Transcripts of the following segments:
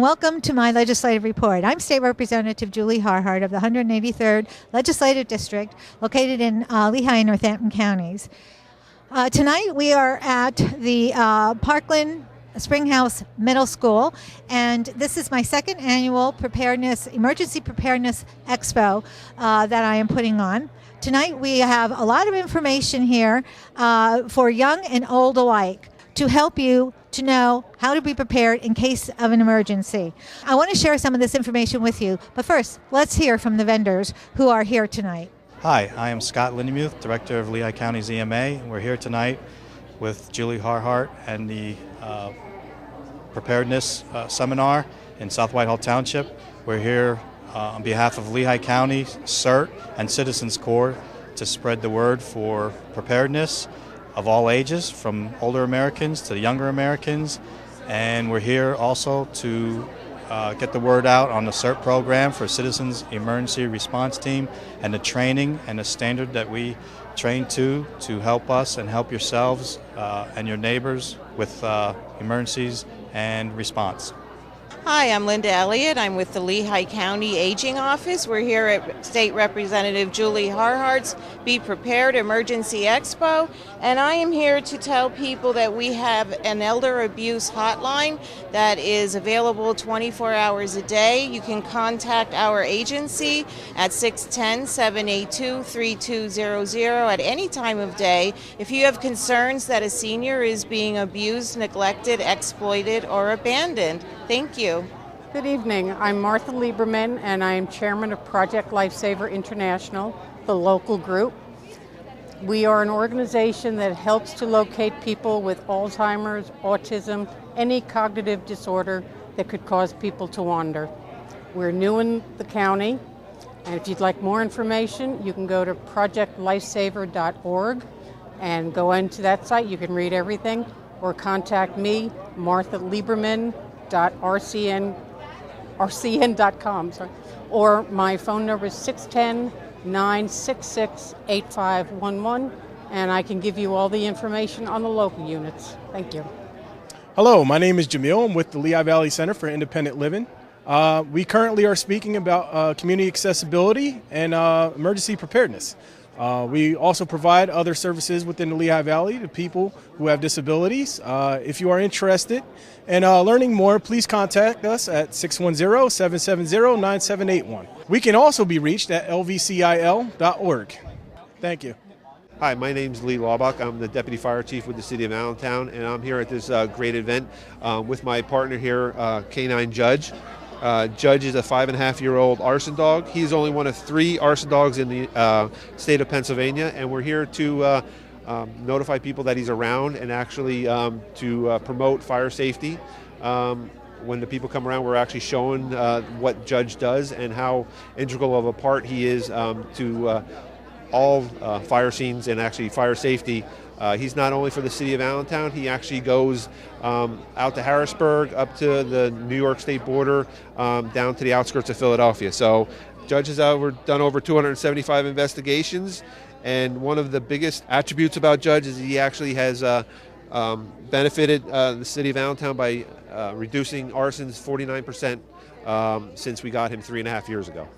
welcome to my legislative report. I'm State Representative Julie Harhart of the 183rd Legislative District, located in Lehigh and Northampton counties. Tonight we are at the Parkland Springhouse Middle School, and this is my second annual Emergency Preparedness Expo that I am putting on. Tonight we have a lot of information here for young and old alike to help you to know how to be prepared in case of an emergency. I want to share some of this information with you, but first, let's hear from the vendors who are here tonight. Hi, I am Scott Lindemuth, Director of Lehigh County's EMA. We're here tonight with Julie Harhart and the Preparedness Seminar in South Whitehall Township. We're here on behalf of Lehigh County, CERT, and Citizens Corps to spread the word for preparedness of all ages, from older Americans to younger Americans. And we're here also to get the word out on the CERT program for Citizens Emergency Response Team and the training and the standard that we train to help us and help yourselves and your neighbors with emergencies and response. Hi, I'm Linda Elliott. I'm with the Lehigh County Aging Office. We're here at State Representative Julie Harhart's Be Prepared Emergency Expo, and I am here to tell people that we have an elder abuse hotline that is available 24 hours a day. You can contact our agency at 610-782-3200 at any time of day if you have concerns that a senior is being abused, neglected, exploited, or abandoned. Thank you. Good evening. I'm Martha Lieberman, and I am chairman of Project Lifesaver International, the local group. We are an organization that helps to locate people with Alzheimer's, autism, any cognitive disorder that could cause people to wander. We're new in the county, and if you'd like more information, you can go to projectlifesaver.org and go into that site. You can read everything, or contact me, Martha Lieberman, rcn.com, or my phone number is 610-966-8511, and I can give you all the information on the local units. Thank you. Hello, my name is Jamil. I'm with the Lehigh Valley Center for Independent Living. We currently are speaking about community accessibility and emergency preparedness. We also provide other services within the Lehigh Valley to people who have disabilities. If you are interested in learning more, please contact us at 610-770-9781. We can also be reached at lvcil.org. Thank you. Hi, my name's Lee Laubach. I'm the Deputy Fire Chief with the City of Allentown, and I'm here at this great event with my partner here, Canine Judge. Judge is a 5.5-year-old arson dog. He's only one of 3 arson dogs in the state of Pennsylvania, and we're here to notify people that he's around and actually to promote fire safety. When the people come around, we're actually showing what Judge does and how integral of a part he is to all fire scenes and actually fire safety. He's not only for the city of Allentown, he actually goes out to Harrisburg, up to the New York state border, down to the outskirts of Philadelphia. So Judge has done over 275 investigations, and one of the biggest attributes about Judge is he actually has benefited the city of Allentown by reducing arsons 49% since we got him 3.5 years ago.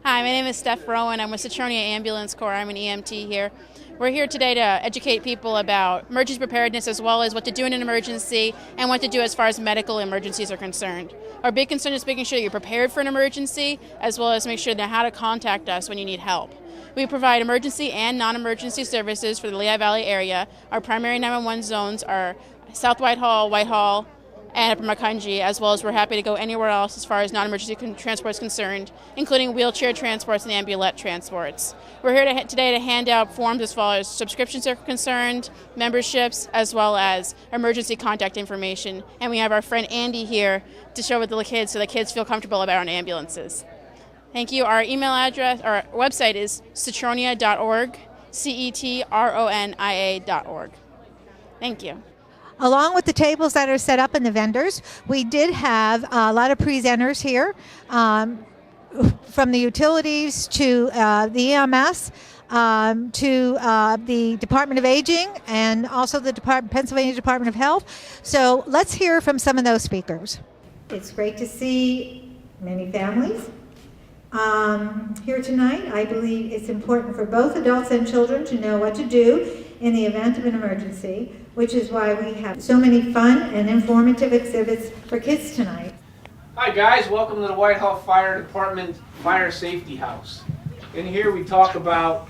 Hi, my name is Steph Rowan. I'm with Citronia Ambulance Corps. I'm an EMT here. We're here today to educate people about emergency preparedness, as well as what to do in an emergency and what to do as far as medical emergencies are concerned. Our big concern is making sure that you're prepared for an emergency, as well as make sure that how to contact us when you need help. We provide emergency and non-emergency services for the Lehigh Valley area. Our primary 911 zones are South Whitehall, and Upper Macungie, as well as we're happy to go anywhere else as far as non-emergency transport is concerned, including wheelchair transports and ambulette transports. We're here today to hand out forms as far as subscriptions are concerned, memberships, as well as emergency contact information. And we have our friend Andy here to show with the kids so the kids feel comfortable about our ambulances. Thank you. Our email address, our website is cetronia.org, cetronia.org. Thank you. Along with the tables that are set up and the vendors, we did have a lot of presenters here, from the utilities to the EMS, to the Department of Aging, and also the Pennsylvania Department of Health. So let's hear from some of those speakers. It's great to see many families here tonight. I believe it's important for both adults and children to know what to do in the event of an emergency, which is why we have so many fun and informative exhibits for kids tonight. Hi guys, welcome to the Whitehall Fire Department Fire Safety House. In here we talk about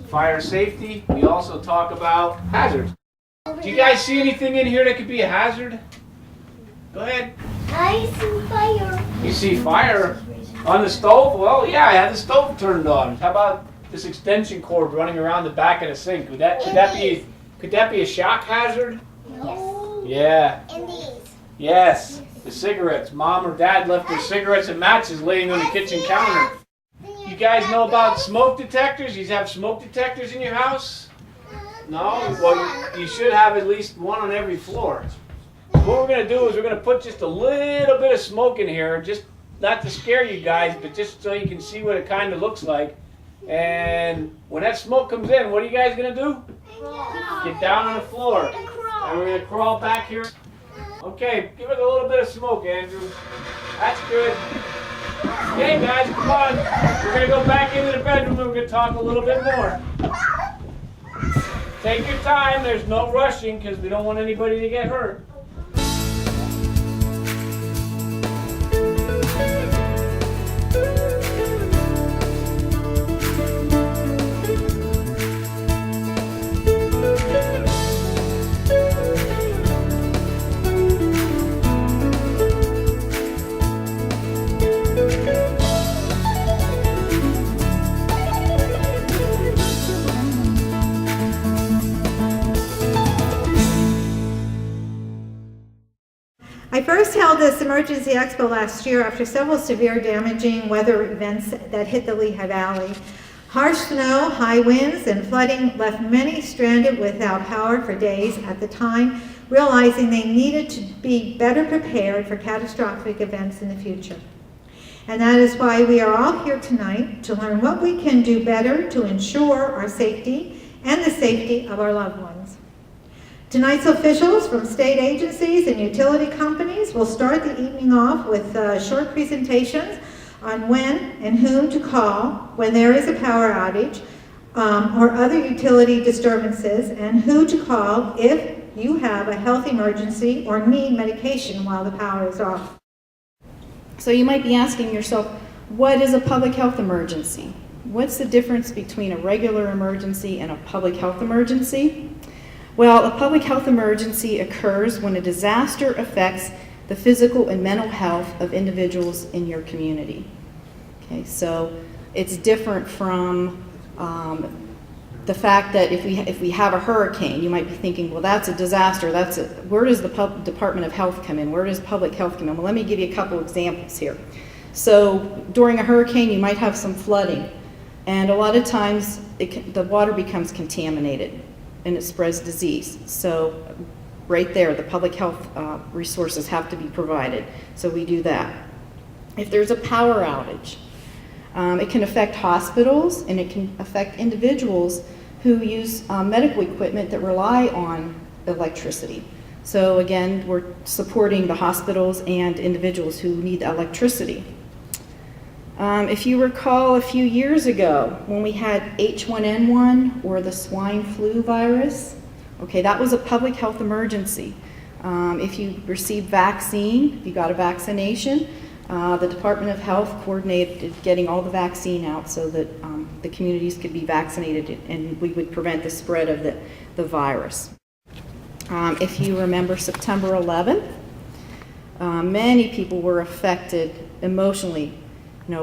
fire safety. We also talk about hazards. Do you guys see anything in here that could be a hazard? Go ahead. I see fire. You see fire on the stove? Well, yeah, I had the stove turned on. How about this extension cord running around the back of the sink? Could that be a shock hazard? Yes. Yeah. And these. Yes. The cigarettes. Mom or dad left their cigarettes and matches laying on the kitchen counter. You guys know about smoke detectors? You have smoke detectors in your house? No? Well, you should have at least one on every floor. What we're going to do is we're going to put just a little bit of smoke in here, just not to scare you guys, but just so you can see what it kind of looks like. And when that smoke comes in, what are you guys going to do? Get down on the floor. And we're going to crawl back here. Okay, give it a little bit of smoke, Andrew. That's good. Okay, guys, come on. We're going to go back into the bedroom and we're going to talk a little bit more. Take your time. There's no rushing because we don't want anybody to get hurt. I first held this Emergency Expo last year after several severe damaging weather events that hit the Lehigh Valley. Harsh snow, high winds, and flooding left many stranded without power for days at the time, realizing they needed to be better prepared for catastrophic events in the future. And that is why we are all here tonight, to learn what we can do better to ensure our safety and the safety of our loved ones. Tonight's officials from state agencies and utility companies will start the evening off with short presentations on when and whom to call when there is a power outage or other utility disturbances, and who to call if you have a health emergency or need medication while the power is off. So you might be asking yourself, what is a public health emergency? What's the difference between a regular emergency and a public health emergency? Well, a public health emergency occurs when a disaster affects the physical and mental health of individuals in your community. Okay, so it's different from the fact that if we have a hurricane, you might be thinking, well, that's a disaster. Where does the Department of Health come in? Where does public health come in? Well, let me give you a couple examples here. So during a hurricane, you might have some flooding, and a lot of times the water becomes contaminated and it spreads disease. So right there, the public health resources have to be provided. So we do that. If there's a power outage, it can affect hospitals and it can affect individuals who use medical equipment that rely on electricity. So again, we're supporting the hospitals and individuals who need electricity. If you recall a few years ago when we had H1N1 or the swine flu virus, okay, that was a public health emergency. If you received vaccine, if you got a vaccination, the Department of Health coordinated getting all the vaccine out so that the communities could be vaccinated and we would prevent the spread of the virus. If you remember September 11th, many people were affected emotionally,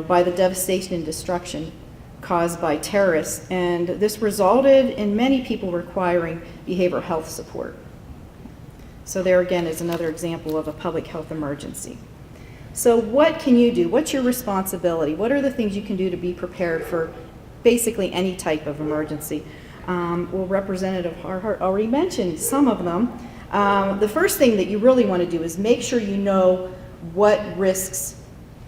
by the devastation and destruction caused by terrorists, and this resulted in many people requiring behavioral health support. So there again is another example of a public health emergency. So what can you do? What's your responsibility? What are the things you can do to be prepared for basically any type of emergency? Well, Representative Harhart already mentioned some of them. The first thing that you really want to do is make sure you know what risks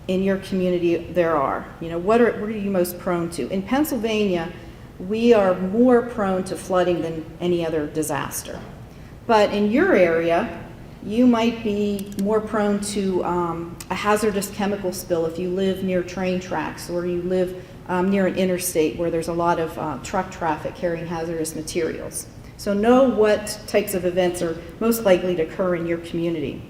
in your community there are. What are you most prone to? In Pennsylvania, we are more prone to flooding than any other disaster. But in your area, you might be more prone to a hazardous chemical spill if you live near train tracks or you live near an interstate where there's a lot of truck traffic carrying hazardous materials. So know what types of events are most likely to occur in your community.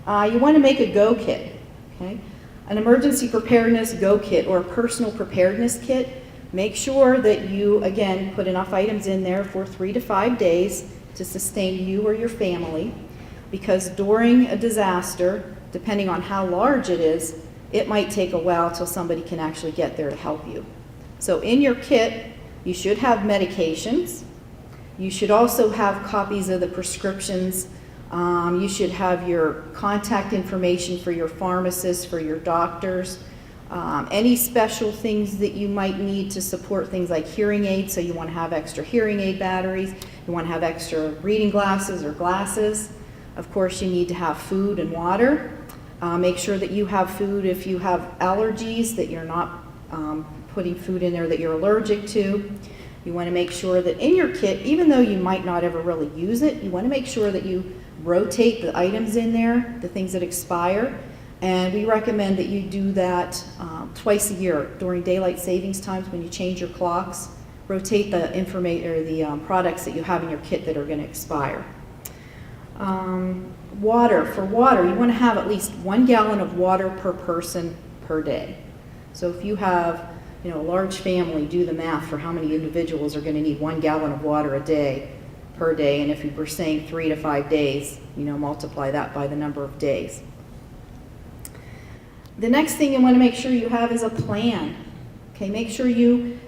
You want to make a go kit, okay? An emergency preparedness go kit or a personal preparedness kit. Make sure that you, again, put enough items in there for 3 to 5 days to sustain you or your family, because during a disaster, depending on how large it is, it might take a while till somebody can actually get there to help you. So in your kit, you should have medications. You should also have copies of the prescriptions. You should have your contact information for your pharmacists, for your doctors, any special things that you might need to support things like hearing aids. So you want to have extra hearing aid batteries. You want to have extra reading glasses or glasses. Of course, you need to have food and water. Make sure that you have food if you have allergies, that you're not putting food in there that you're allergic to. You want to make sure that in your kit, even though you might not ever really use it, you want to make sure that you rotate the items in there, the things that expire. And we recommend that you do that twice a year during daylight savings times when you change your clocks. Rotate the products that you have in your kit that are going to expire. Water. For water, you want to have at least 1 gallon of water per person per day. So if you have a large family, do the math for how many individuals are going to need 1 gallon of water a day per day. And if we were saying 3 to 5 days, multiply that by the number of days. The next thing you want to make sure you have is a plan. Okay, make sure you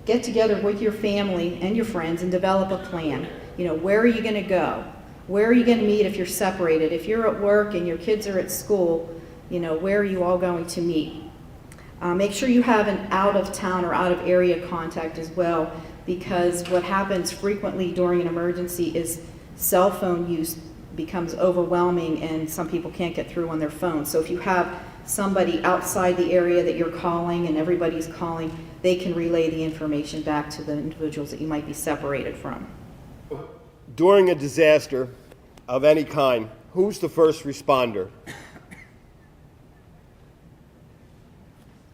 get together with your family and your friends and develop a plan. Where are you going to go? Where are you going to meet if you're separated? If you're at work and your kids are at school, where are you all going to meet? Make sure you have an out-of-town or out-of-area contact as well, because what happens frequently during an emergency is cell phone use becomes overwhelming and some people can't get through on their phone. So if you have somebody outside the area that you're calling and everybody's calling, they can relay the information back to the individuals that you might be separated from. During a disaster of any kind, who's the first responder?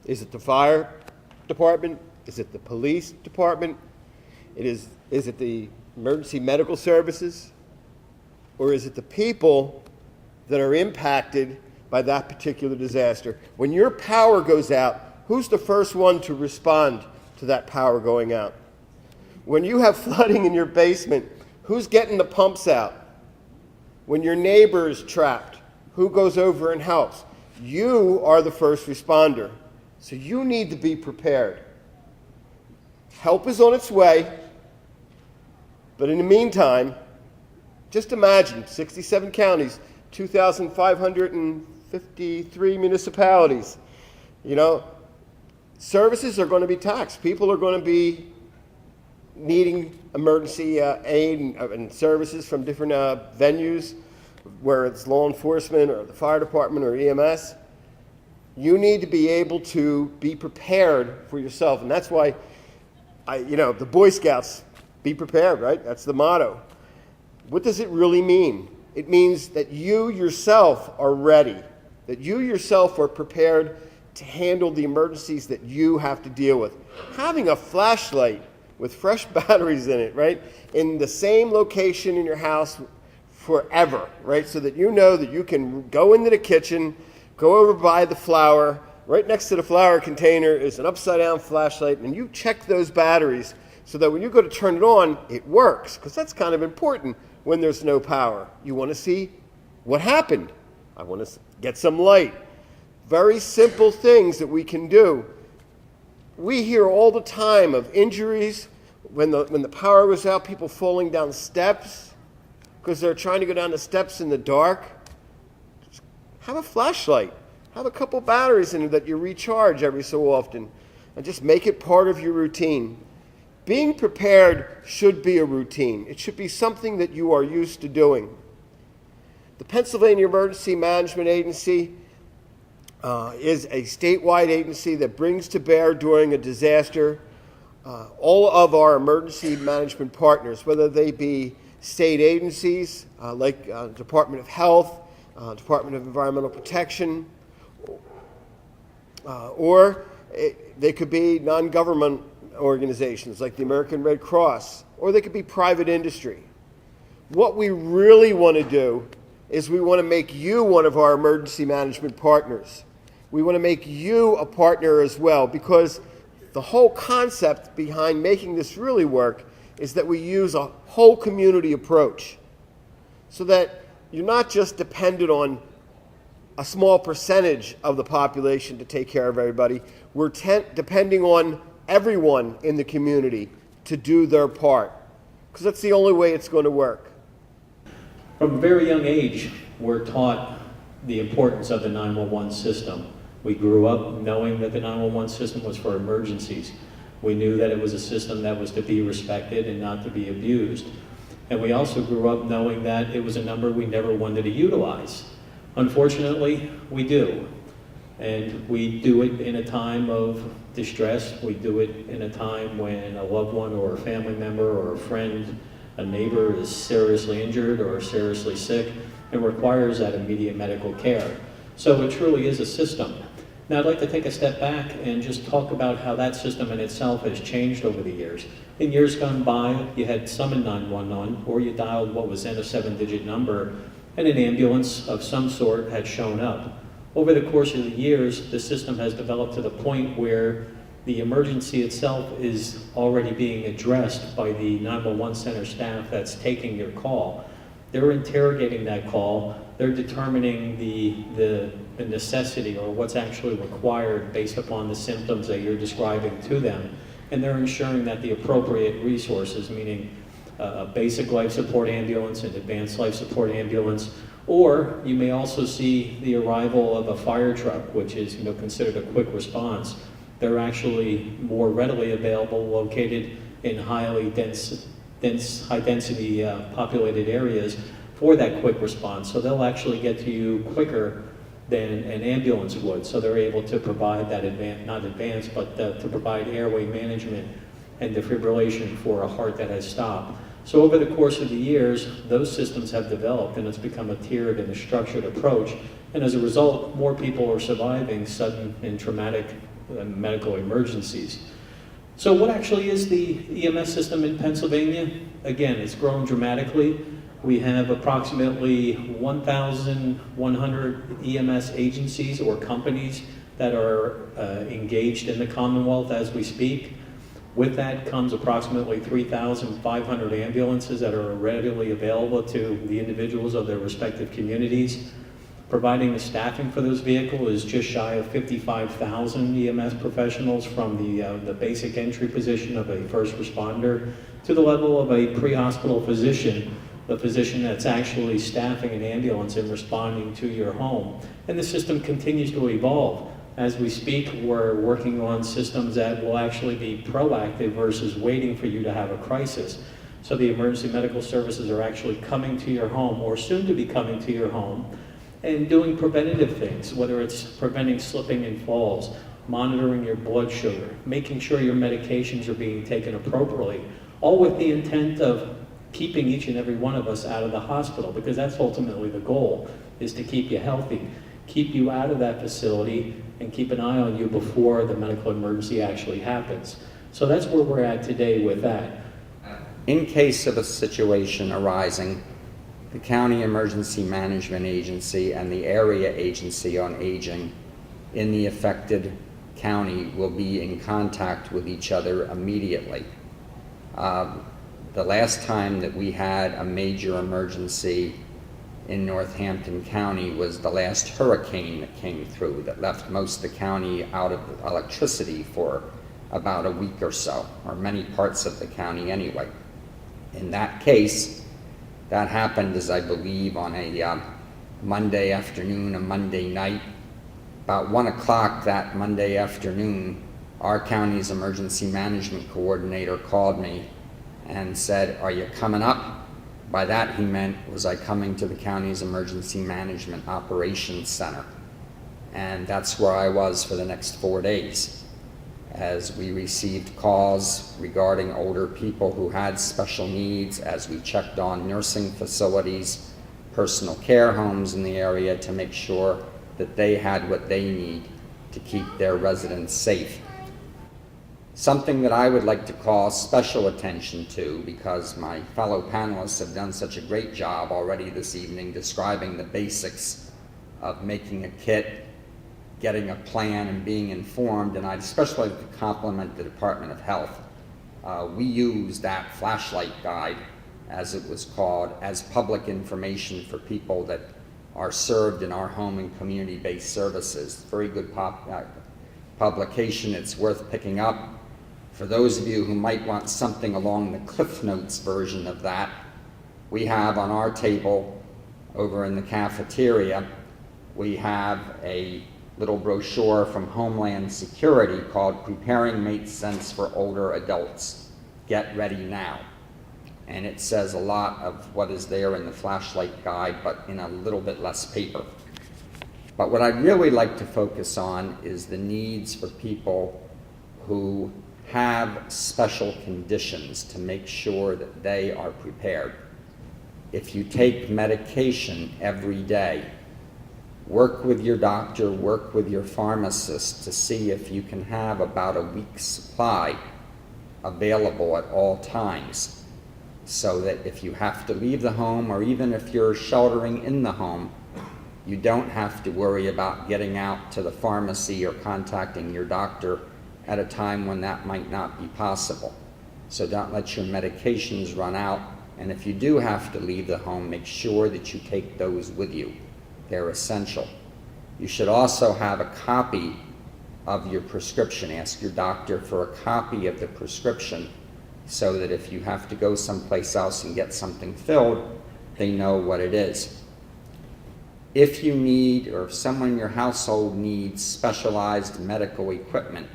Is it the fire department? Is it the police department? Is it the emergency medical services? Or is it the people that are impacted by that particular disaster? When your power goes out, who's the first one to respond to that power going out? When you have flooding in your basement, who's getting the pumps out? When your neighbor is trapped, who goes over and helps? You are the first responder. So you need to be prepared. Help is on its way, but in the meantime, just imagine 67 counties, 2,553 municipalities. Services are going to be taxed. People are going to be needing emergency aid and services from different venues, where it's law enforcement or the fire department or EMS. You need to be able to be prepared for yourself. And that's why, the Boy Scouts, be prepared, right? That's the motto. What does it really mean? It means that you yourself are ready, that you yourself are prepared to handle the emergencies that you have to deal with. Having a flashlight with fresh batteries in it, right, in the same location in your house forever, right, so that you know that you can go into the kitchen, go over by the flour. Right next to the flour container is an upside-down flashlight, and you check those batteries so that when you go to turn it on, it works, because that's kind of important when there's no power. You want to see what happened. I want to get some light. Very simple things that we can do. We hear all the time of injuries when the power was out, people falling down steps because they're trying to go down the steps in the dark. Have a flashlight. Have a couple batteries in it that you recharge every so often, and just make it part of your routine. Being prepared should be a routine. It should be something that you are used to doing. The Pennsylvania Emergency Management Agency is a statewide agency that brings to bear during a disaster all of our emergency management partners, whether they be state agencies like Department of Health, Department of Environmental Protection, Or they could be non-government organizations like the American Red Cross, or they could be private industry. What we really want to do is we want to make you one of our emergency management partners. We want to make you a partner as well, because the whole concept behind making this really work is that we use a whole community approach so that you're not just dependent on a small percentage of the population to take care of everybody. We're depending on everyone in the community to do their part, because that's the only way it's going to work. From a very young age, we're taught the importance of the 911 system. We grew up knowing that the 911 system was for emergencies. We knew that it was a system that was to be respected and not to be abused. And we also grew up knowing that it was a number we never wanted to utilize. Unfortunately, we do. And we do it in a time of distress. We do it in a time when a loved one or a family member or a friend, a neighbor is seriously injured or seriously sick and requires that immediate medical care. So it truly is a system. Now I'd like to take a step back and just talk about how that system in itself has changed over the years. In years gone by, you had summoned 911 or you dialed what was then a 7-digit number and an ambulance of some sort had shown up. Over the course of the years, the system has developed to the point where the emergency itself is already being addressed by the 911 center staff that's taking your call. They're interrogating that call. They're determining the necessity or what's actually required based upon the symptoms that you're describing to them. And they're ensuring that the appropriate resources, meaning a basic life support ambulance, an advanced life support ambulance, or you may also see the arrival of a fire truck, which is considered a quick response. They're actually more readily available, located in high density populated areas for that quick response. So they'll actually get to you quicker than an ambulance would. So they're able to provide that to provide airway management and defibrillation for a heart that has stopped. So over the course of the years, those systems have developed and it's become a tiered and a structured approach. And as a result, more people are surviving sudden and traumatic medical emergencies. So what actually is the EMS system in Pennsylvania? Again, it's grown dramatically. We have approximately 1,100 EMS agencies or companies that are engaged in the Commonwealth as we speak. With that comes approximately 3,500 ambulances that are readily available to the individuals of their respective communities. Providing the staffing for those vehicles is just shy of 55,000 EMS professionals, from the basic entry position of a first responder to the level of a pre-hospital physician, the physician that's actually staffing an ambulance and responding to your home. And the system continues to evolve. As we speak, we're working on systems that will actually be proactive versus waiting for you to have a crisis. So the emergency medical services are actually coming to your home, or soon to be coming to your home, and doing preventative things, whether it's preventing slipping and falls, monitoring your blood sugar, making sure your medications are being taken appropriately, all with the intent of keeping each and every one of us out of the hospital, because that's ultimately the goal, is to keep you healthy, keep you out of that facility, and keep an eye on you before the medical emergency actually happens. So that's where we're at today with that. In case of a situation arising, the County Emergency Management Agency and the Area Agency on Aging in the affected county will be in contact with each other immediately. The last time that we had a major emergency in Northampton County was the last hurricane that came through that left most of the county out of electricity for about a week or so, or many parts of the county anyway. In that case, that happened, as I believe, on a Monday afternoon, a Monday night. About 1 o'clock that Monday afternoon, our county's emergency management coordinator called me and said, "Are you coming up?" By that he meant, was I coming to the county's emergency management operations center? And that's where I was for the next 4 days, as we received calls regarding older people who had special needs, as we checked on nursing facilities, personal care homes in the area to make sure that they had what they need to keep their residents safe. Something that I would like to call special attention to, because my fellow panelists have done such a great job already this evening describing the basics of making a kit, getting a plan, and being informed, and I'd especially like to compliment the Department of Health. We use that flashlight guide, as it was called, as public information for people that are served in our home and community-based services. Very good publication. It's worth picking up. For those of you who might want something along the Cliff Notes version of that, we have on our table over in the cafeteria, we have a little brochure from Homeland Security called Preparing Makes Sense for Older Adults. Get ready now. And it says a lot of what is there in the flashlight guide, but in a little bit less paper. But what I'd really like to focus on is the needs for people who have special conditions, to make sure that they are prepared. If you take medication every day, work with your doctor, work with your pharmacist to see if you can have about a week's supply available at all times, so that if you have to leave the home, or even if you're sheltering in the home, you don't have to worry about getting out to the pharmacy or contacting your doctor at a time when that might not be possible. So don't let your medications run out, and if you do have to leave the home, make sure that you take those with you. They're essential. You should also have a copy of your prescription. Ask your doctor for a copy of the prescription, so that if you have to go someplace else and get something filled, they know what it is. If you need, or if someone in your household needs specialized medical equipment,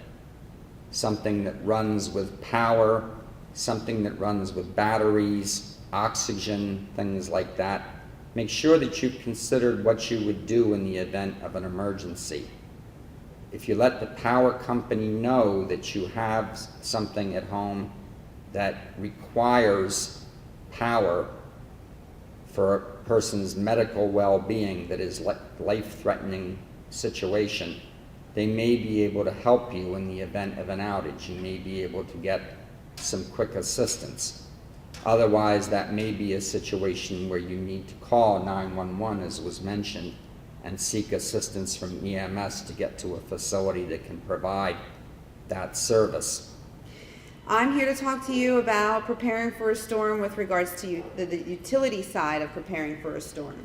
something that runs with power, something that runs with batteries, oxygen, things like that, make sure that you've considered what you would do in the event of an emergency. If you let the power company know that you have something at home that requires power for a person's medical well-being, that is life-threatening situation, they may be able to help you in the event of an outage. You may be able to get some quick assistance. Otherwise, that may be a situation where you need to call 911, as was mentioned, and seek assistance from EMS to get to a facility that can provide that service. I'm here to talk to you about preparing for a storm with regards to the utility side of preparing for a storm.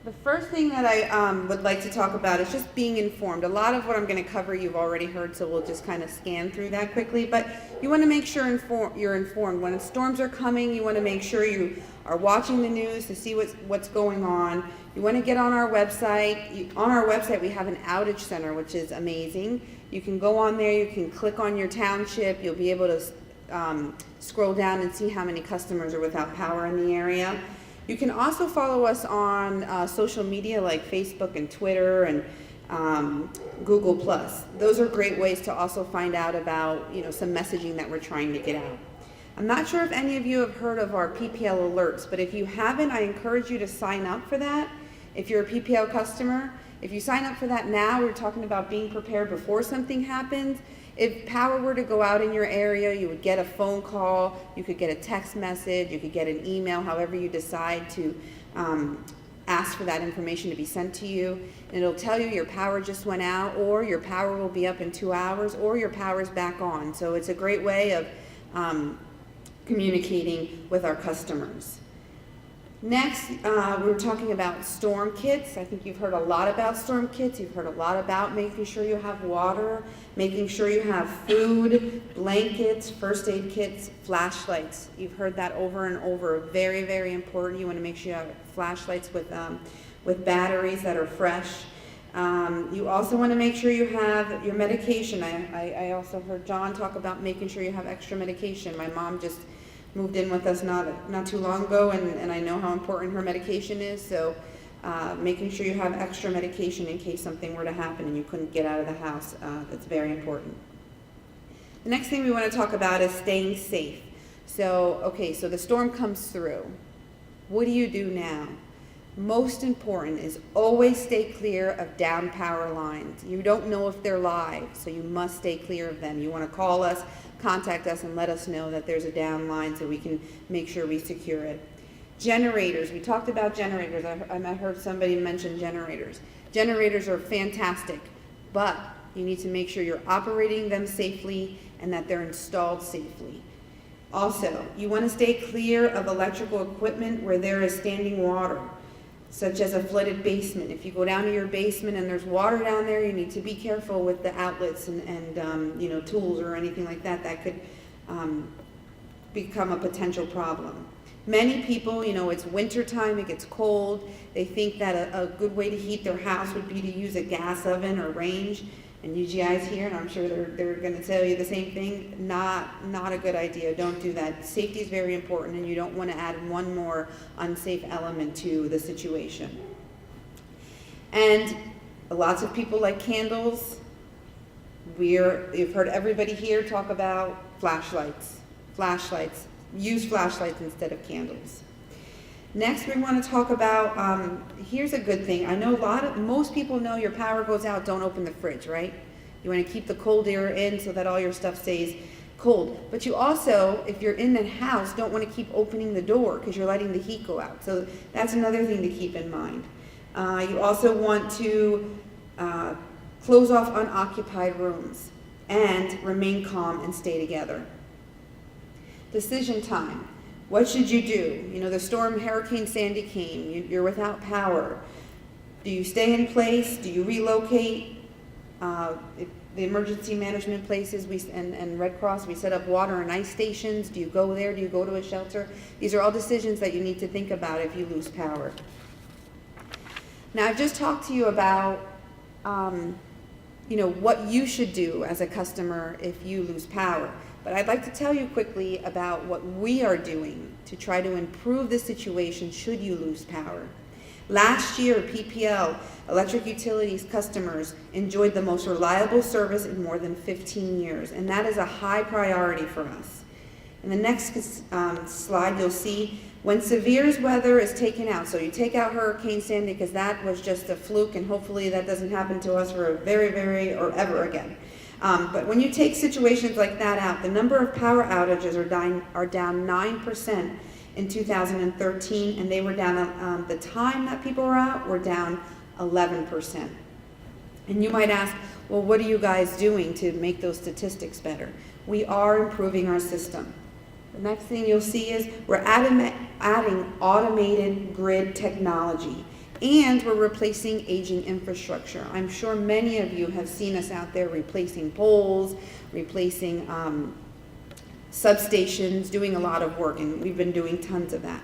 The first thing that I would like to talk about is just being informed. A lot of what I'm going to cover you've already heard, so we'll just kind of scan through that quickly. But you want to make sure you're informed. When storms are coming, you want to make sure you are watching the news to see what's going on. You want to get on our website. On our website, we have an outage center, which is amazing. You can go on there. You can click on your township. You'll be able to scroll down and see how many customers are without power in the area. You can also follow us on social media like Facebook and Twitter and Google+. Those are great ways to also find out about some messaging that we're trying to get out. I'm not sure if any of you have heard of our PPL alerts, but if you haven't, I encourage you to sign up for that. If you're a PPL customer, if you sign up for that now, we're talking about being prepared before something happens. If power were to go out in your area, you would get a phone call, you could get a text message, you could get an email, however you decide to ask for that information to be sent to you. And it'll tell you your power just went out, or your power will be up in 2 hours, or your power's back on. So it's a great way of communicating with our customers. Next, we're talking about storm kits. I think you've heard a lot about storm kits. You've heard a lot about making sure you have water, making sure you have food, blankets, first aid kits, flashlights. You've heard that over and over. Very, very important. You want to make sure you have flashlights with batteries that are fresh. You also want to make sure you have your medication. I also heard John talk about making sure you have extra medication. My mom just moved in with us not too long ago, and I know how important her medication is, so making sure you have extra medication in case something were to happen and you couldn't get out of the house, that's very important. The next thing we want to talk about is staying safe. So the storm comes through. What do you do now? most important is always stay clear of down power lines. You don't know if they're live, so you must stay clear of them. You want to call us, contact us, and let us know that there's a down line so we can make sure we secure it. Generators, we talked about generators. I heard somebody mention generators. Generators are fantastic, but you need to make sure you're operating them safely and that they're installed safely. Also, you want to stay clear of electrical equipment where there is standing water, such as a flooded basement. If you go down to your basement and there's water down there, you need to be careful with the outlets and you know, tools or anything like that that could become a potential problem. Many people, you know, it's winter time, it gets cold, they think that a good way to heat their house would be to use a gas oven or range. And you guys here, and I'm sure they're going to tell you the same thing, not a good idea. Don't do that. Safety is very important, and you don't want to add one more unsafe element to the situation. And lots of people like candles. You've heard everybody here talk about flashlights. Flashlights. Use flashlights instead of candles. Next, we want to talk about, here's a good thing. I know most people know your power goes out, don't open the fridge, right? You want to keep the cold air in so that all your stuff stays cold. But you also, if you're in the house, don't want to keep opening the door because you're letting the heat go out. So that's another thing to keep in mind. You also want to close off unoccupied rooms and remain calm and stay together. Decision time. What should you do? You know, the storm Hurricane Sandy came. You're without power. Do you stay in place? Do you relocate? The emergency management places and Red Cross, we set up water and ice stations. Do you go there? Do you go to a shelter? These are all decisions that you need to think about if you lose power. Now, I've just talked to you about you know, what you should do as a customer if you lose power. But I'd like to tell you quickly about what we are doing to try to improve the situation should you lose power. Last year, PPL, electric utilities customers, enjoyed the most reliable service in more than 15 years, and that is a high priority for us. In the next slide, you'll see when severe weather is taken out, so you take out Hurricane Sandy because that was just a fluke, and hopefully that doesn't happen to us for or ever again. But when you take situations like that out, the number of power outages are down 9% in 2013, and they were down, the time that people were out, were down 11%. And you might ask, well, what are you guys doing to make those statistics better? We are improving our system. The next thing you'll see is we're adding automated grid technology. And we're replacing aging infrastructure. I'm sure many of you have seen us out there replacing poles, replacing substations, doing a lot of work, and we've been doing tons of that.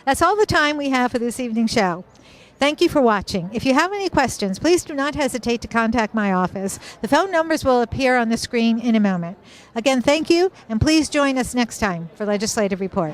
That's all the time we have for this evening's show. Thank you for watching. If you have any questions, please do not hesitate to contact my office. The phone numbers will appear on the screen in a moment. Again, thank you, and please join us next time for Legislative Report.